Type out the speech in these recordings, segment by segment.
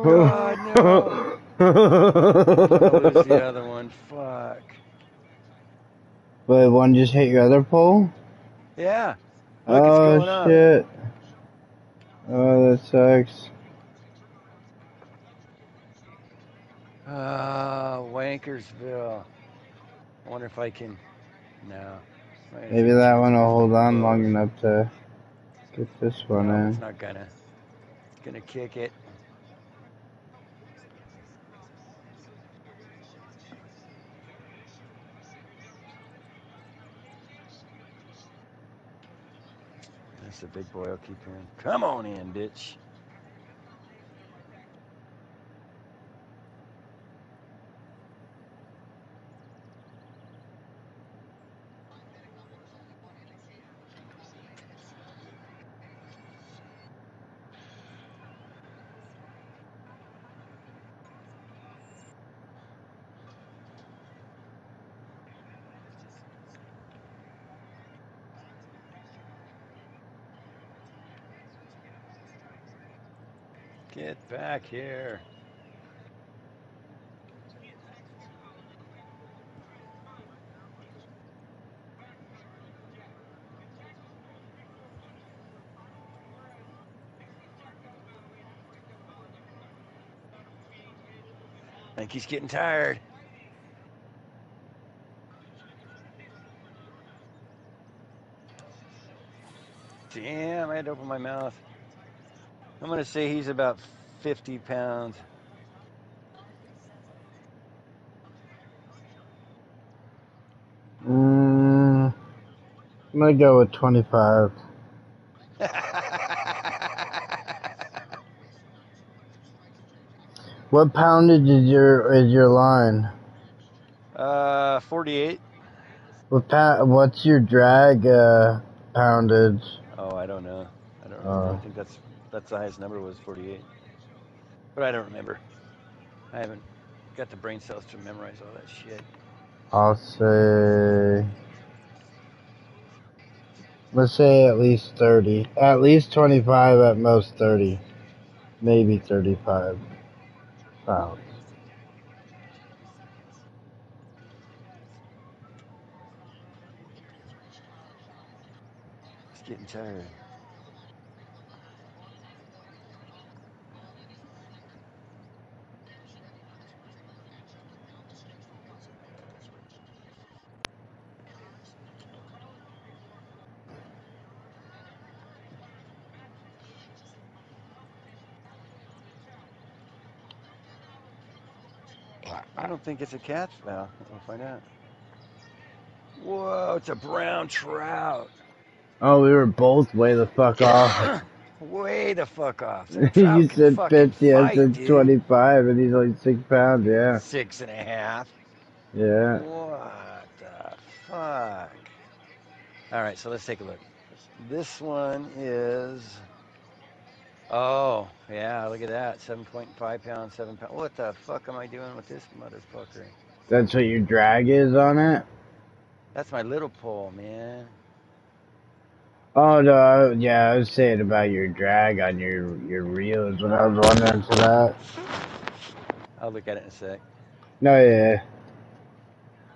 God, no. I'm gonna lose the other one. Fuck. Wait, one just hit your other pole? Yeah. Look, it's Oh going up. shit. Oh, that sucks. Wankersville. I wonder if I can. No. There's Maybe no that chance one of will this hold getting on long close. enough to get this one No, it's in. not gonna. It's gonna kick it. That's a big boy. I'll keep hearing. Come on in, bitch. Get back here. I think he's getting tired. Damn, I had to open my mouth. I'm gonna say he's about 50 pounds. I'm gonna go with 25. What poundage is your line? 48. What's your drag poundage? Oh, I don't know. I don't remember. I think that's the highest number was 48. But I don't remember. I haven't got the brain cells to memorize all that shit. I'll say, let's say at least 30. At least 25, at most 30. Maybe 35 pounds. It's getting tired. I don't think it's a catch. Well, we'll find out. Whoa, it's a brown trout. Oh, we were both way the fuck off. Way the fuck off. That You trout can said fucking 50, I fight, said dude. 25, and he's only 6 pounds, yeah. 6.5. Yeah. What the fuck? All right, so let's take a look. This one is. Oh, yeah, look at that. 7.5 pounds, 7 pounds. What the fuck am I doing with this motherfucker? That's what your drag is on it? That's my little pole, man. Oh, no, yeah, I was saying about your drag on your reel is what I was wondering for that. I'll look at it in a sec. No, yeah.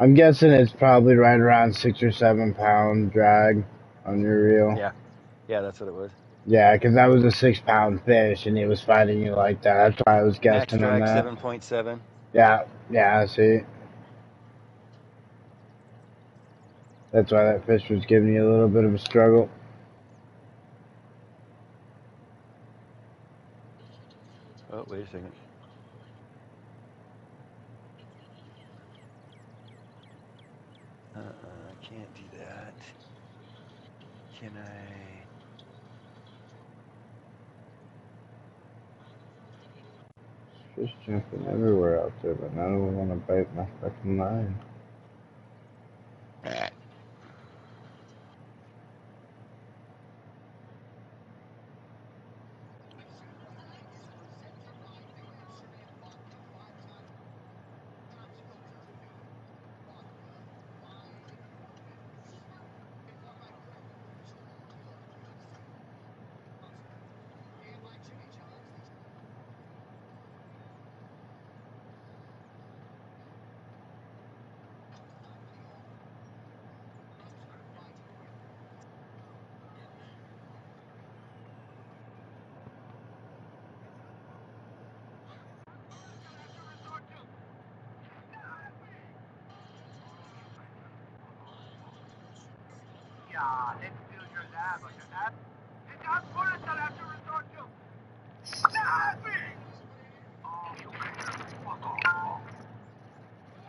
I'm guessing it's probably right around 6 or 7 pound drag on your reel. Yeah, yeah, that's what it was. Yeah, because that was a 6 pound fish and he was fighting you like that. That's why I was Max guessing on drag that. 7.7. Yeah, yeah, I see. That's why that fish was giving you a little bit of a struggle. Oh, wait a second. I can't do that. Can I? Fish jumping everywhere out there, but none of them want to bite my fucking line.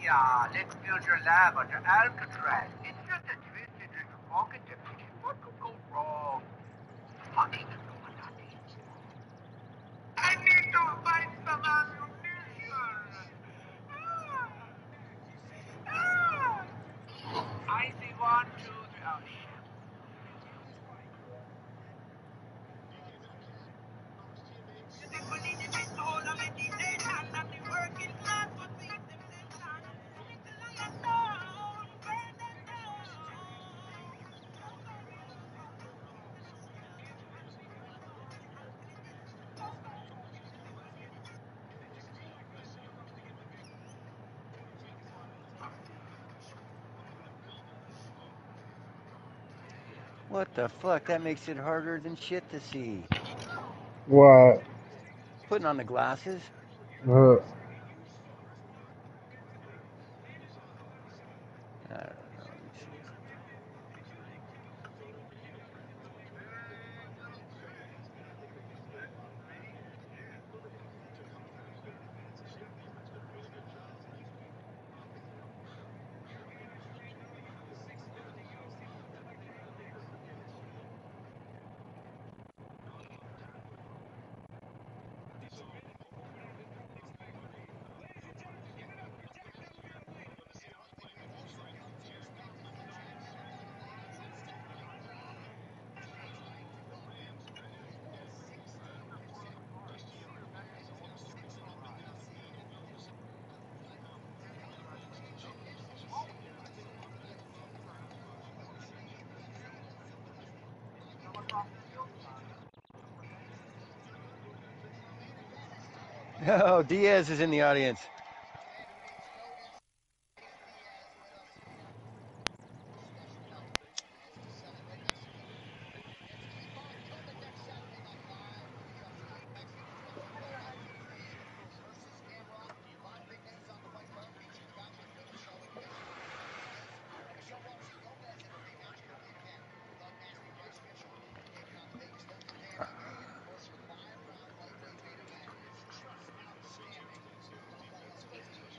Yeah, let's build your lab under Alcatraz. It's just a twisted little pocket dimension. What could go wrong? Fucking Illuminati. I need to find some ammunition. I see 1, 2, 3. Oh, shit. What the fuck? That makes it harder than shit to see. What? Putting on the glasses. Uh, I don't know. Let me see. Oh, Diaz is in the audience.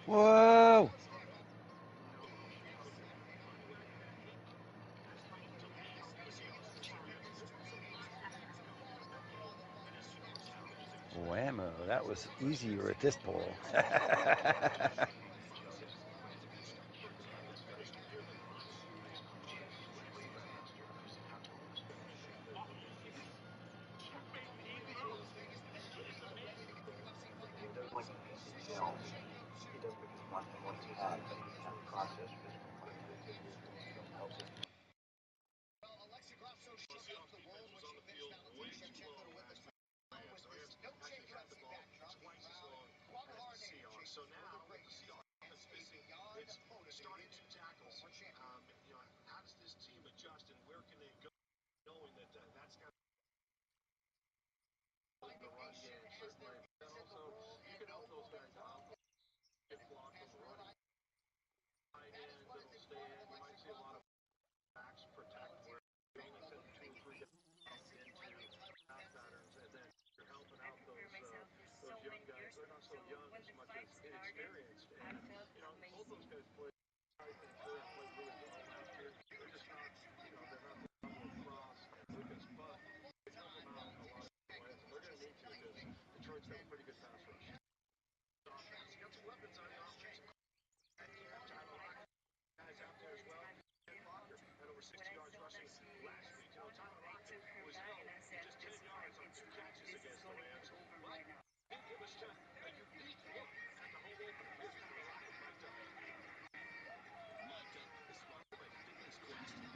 Whoa! Whammo, that was easier at this pole.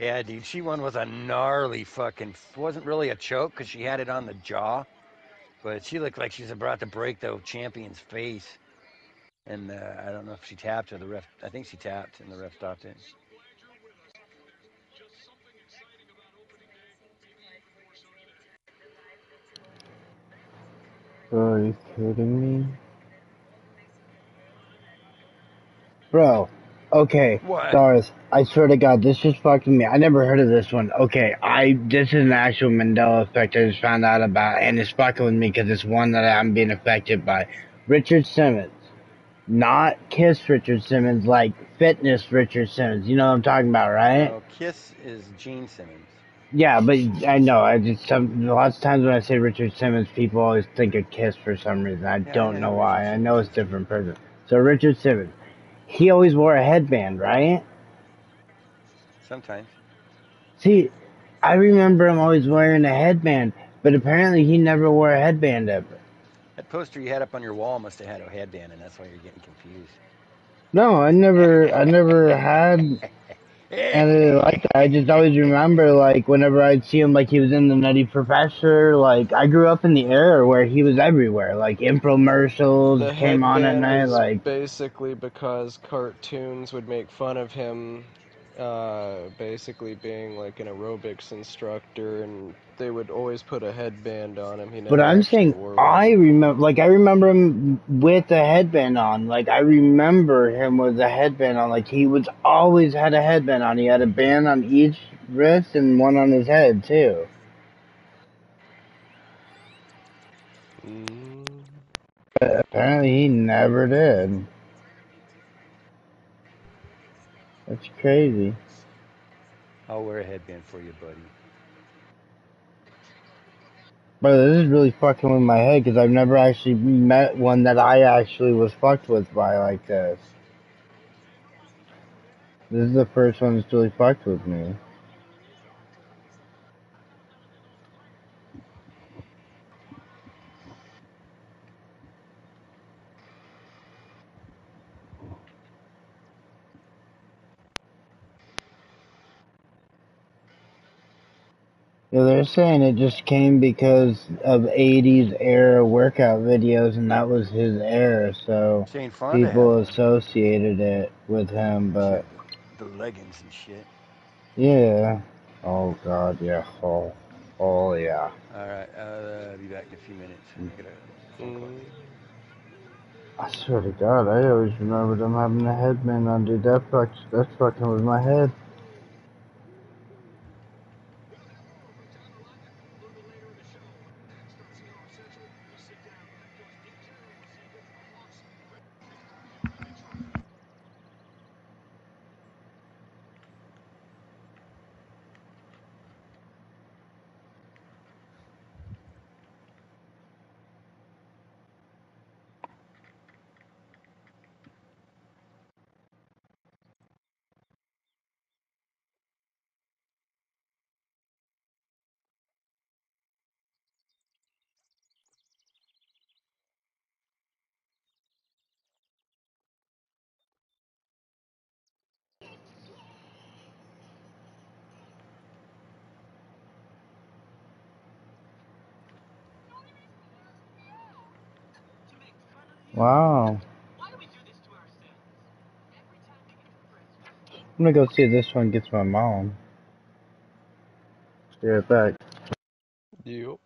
Yeah, dude, she won with a gnarly fucking. Wasn't really a choke because she had it on the jaw, but she looked like she was about to break the champion's face. And I don't know if she tapped or the ref. I think she tapped, and the ref stopped it. are you kidding me? Bro. Okay, What? Doris, I swear to God, this just fucking me. I never heard of this one. Okay, this is an actual Mandela effect I just found out about, and it's fucking with me because it's one that I'm being affected by. Richard Simmons. Not Kiss Richard Simmons, like fitness Richard Simmons. You know what I'm talking about, right? No, Kiss is Gene Simmons. Yeah, but I know. I just lots of times when I say Richard Simmons, people always think of Kiss for some reason. I Yeah, I don't know know who Richard why. I know Simmons it's is. different person. So Richard Simmons, he always wore a headband, right? Sometimes. See, I remember him always wearing a headband, but apparently he never wore a headband ever. That poster you had up on your wall must have had a headband, and that's why you're getting confused. No, I never had anything like that. I just always remember, like, whenever I'd see him, like, he was in the Nutty Professor. Like, I grew up in the era where he was everywhere. Like, The infomercials came on at headband night. is Like, basically because cartoons would make fun of him, basically being like an aerobics instructor, and they would always put a headband on him. He but never I'm actually saying wore one. I remember him with a headband on. Like, I remember him with a headband on. Like, he was always had a headband on. He had a band on each wrist and one on his head, too. Mm. Apparently, he never did. That's crazy. I'll wear a headband for you, buddy. But this is really fucking with my head because I've never actually met one that I actually was fucked with by like this. This is the first one that's really fucked with me. Yeah, they're saying it just came because of 80s era workout videos and that was his era, so Jane Fonda had people one. associated it with him, She but had the leggings and shit. yeah. Oh god, yeah. Oh yeah. All right, I'll be back in a few minutes. I got a phone call. Mm. I swear to God, I always remember them having a headband on, dude. That's fucking with my head. Wow. I'm gonna go see if this one gets my mom. Be right back. Yep.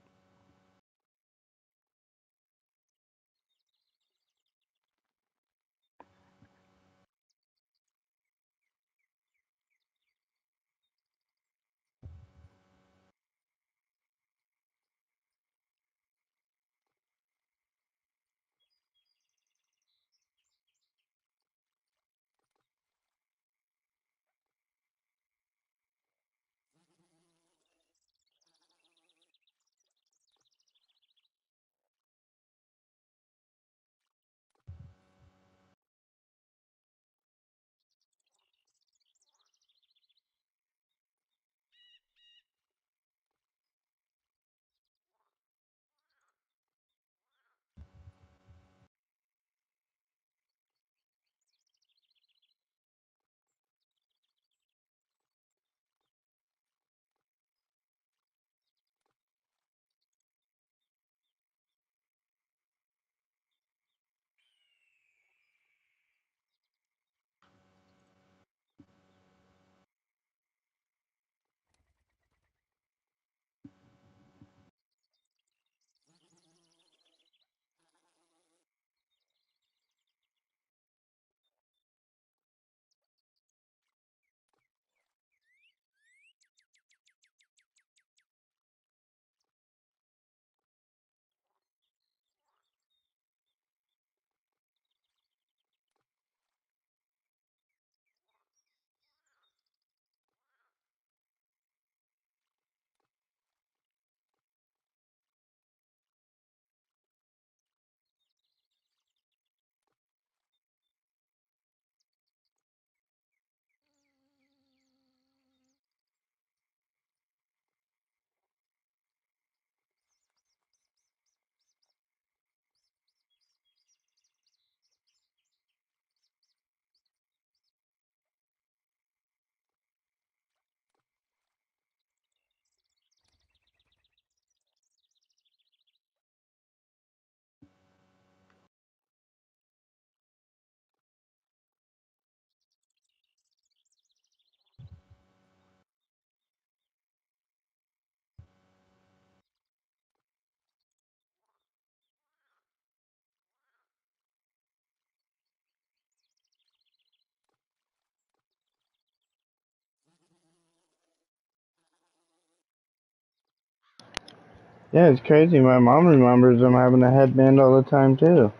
Yeah, it's crazy. My mom remembers him having a headband all the time too.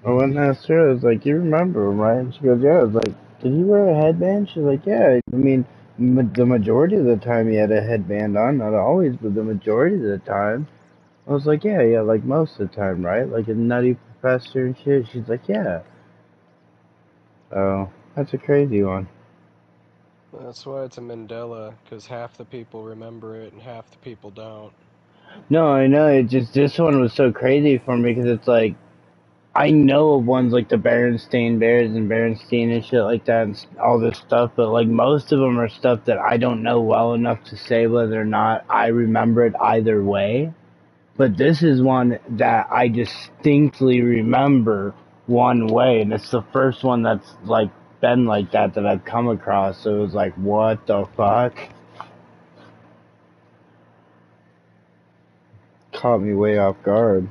I went and asked her, I was like, "You remember him, right?" And she goes, "Yeah." I was like, "Did he wear a headband?" She's like, "Yeah." I mean, the majority of the time he had a headband on. Not always, but the majority of the time. I was like, "Yeah, yeah, like most of the time, right?" Like a nutty professor and shit. She's like, "Yeah." Oh, that's a crazy one. That's why it's a Mandela, because half the people remember it and half the people don't. No, I know. It just this one was so crazy for me because it's like I know of ones like the Berenstain Bears and Berenstein and shit like that and all this stuff, but like most of them are stuff that I don't know well enough to say whether or not I remember it either way. But this is one that I distinctly remember one way, and it's the first one that's like been like that I've come across. So it was like, what the fuck? Caught me way off guard.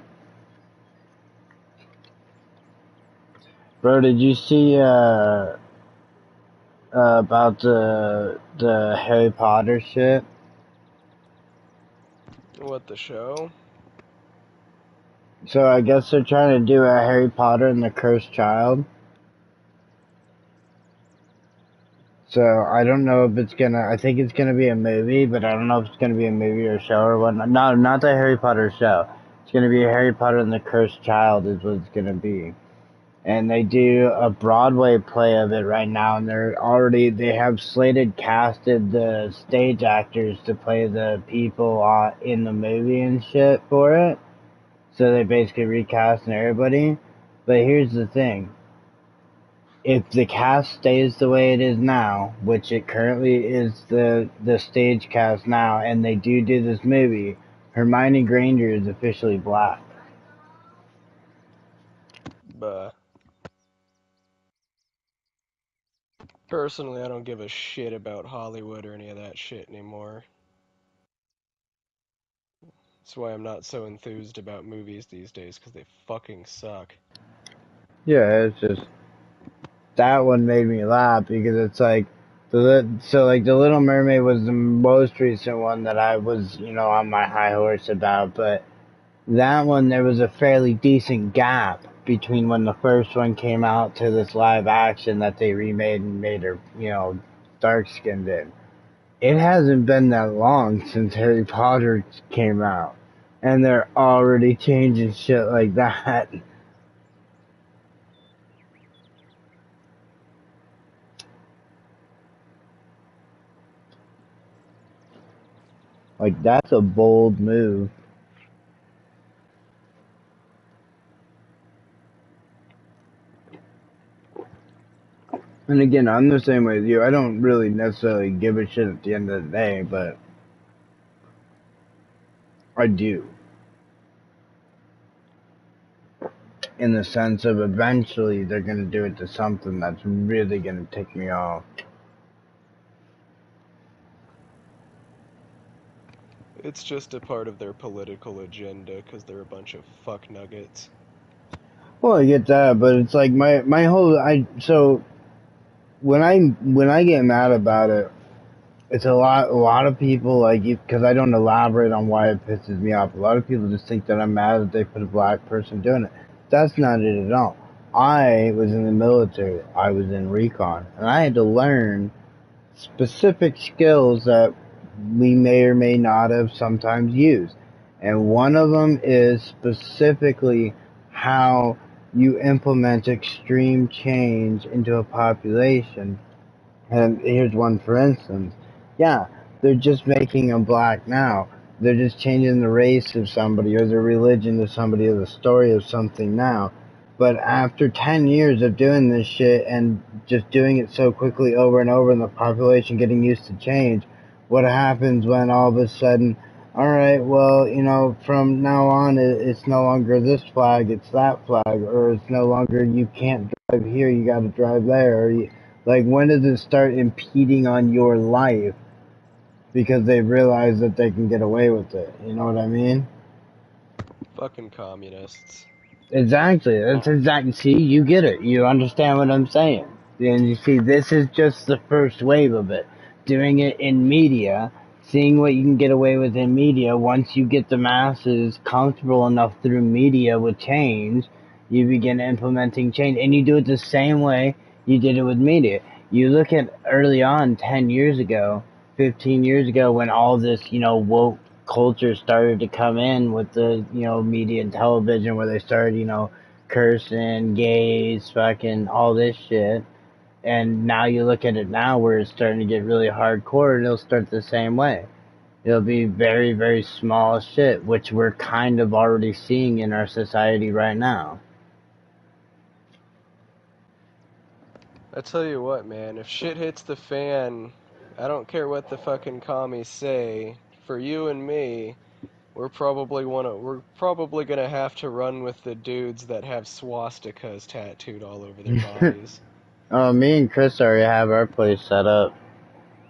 Bro, did you see about the Harry Potter shit? What, the show? So I guess they're trying to do a Harry Potter and the Cursed Child. So I don't know if it's gonna. I think it's gonna be a movie, but I don't know if it's gonna be a movie or a show or whatnot. No, not the Harry Potter show. It's gonna be a Harry Potter and the Cursed Child is what it's gonna be. And they do a Broadway play of it right now, and they have slated casted the stage actors to play the people in the movie and shit for it. So they basically recasting everybody. But here's the thing. If the cast stays the way it is now, which it currently is the stage cast now, and they do this movie, Hermione Granger is officially black. But personally, I don't give a shit about Hollywood or any of that shit anymore. That's why I'm not so enthused about movies these days, because they fucking suck. Yeah, it's just that one made me laugh because it's like the Little Mermaid was the most recent one that I was on my high horse about, but that one there was a fairly decent gap between when the first one came out to this live action that they remade and made her dark skinned in. It hasn't been that long since Harry Potter came out, and they're already changing shit like that. Like that's a bold move. And again, I'm the same way as you. I don't really necessarily give a shit at the end of the day, but I do. In the sense of eventually they're going to do it to something that's really going to tick me off. It's just a part of their political agenda, because they're a bunch of fuck nuggets. Well, I get that, but it's like my whole so when I get mad about it, it's a lot of people like because I don't elaborate on why it pisses me off. A lot of people just think that I'm mad that they put a black person doing it. That's not it at all. I was in the military. I was in recon, and I had to learn specific skills that we may or may not have sometimes used. And one of them is specifically how you implement extreme change into a population. And here's one for instance. Yeah, they're just making them black now. They're just changing the race of somebody or the religion of somebody or the story of something now. But after 10 years of doing this shit and just doing it so quickly over and over and the population getting used to change, what happens when all of a sudden, alright, well, from now on it's no longer this flag, it's that flag, or it's no longer you can't drive here, you gotta drive there, or like, when does it start impeding on your life because they realize that they can get away with it? You know what I mean? Fucking communists. Exactly. That's exactly. See, you get it. You understand what I'm saying. And you see, this is just the first wave of it. Doing it in media, seeing what you can get away with in media, once you get the masses comfortable enough through media with change, you begin implementing change. And you do it the same way you did it with media. You look at early on, 10 years ago, 15 years ago, when all this, woke culture started to come in with the, media and television, where they started, cursing, gays, fucking all this shit. And now you look at it now where it's starting to get really hardcore, and it'll start the same way. It'll be very, very small shit, which we're kind of already seeing in our society right now. I tell you what, man, if shit hits the fan, I don't care what the fucking commies say. For you and me, we're probably gonna have to run with the dudes that have swastikas tattooed all over their bodies. Me and Chris already have our place set up.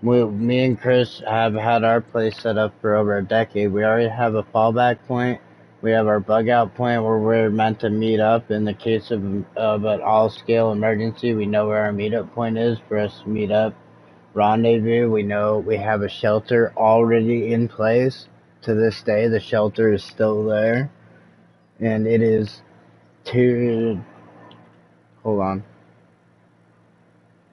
Me and Chris have had our place set up for over a decade. We already have a fallback point. We have our bug out point where we're meant to meet up in the case of an all-scale emergency. We know where our meetup point is for us to meet up. Rendezvous, we know we have a shelter already in place. To this day, the shelter is still there. And it is hold on.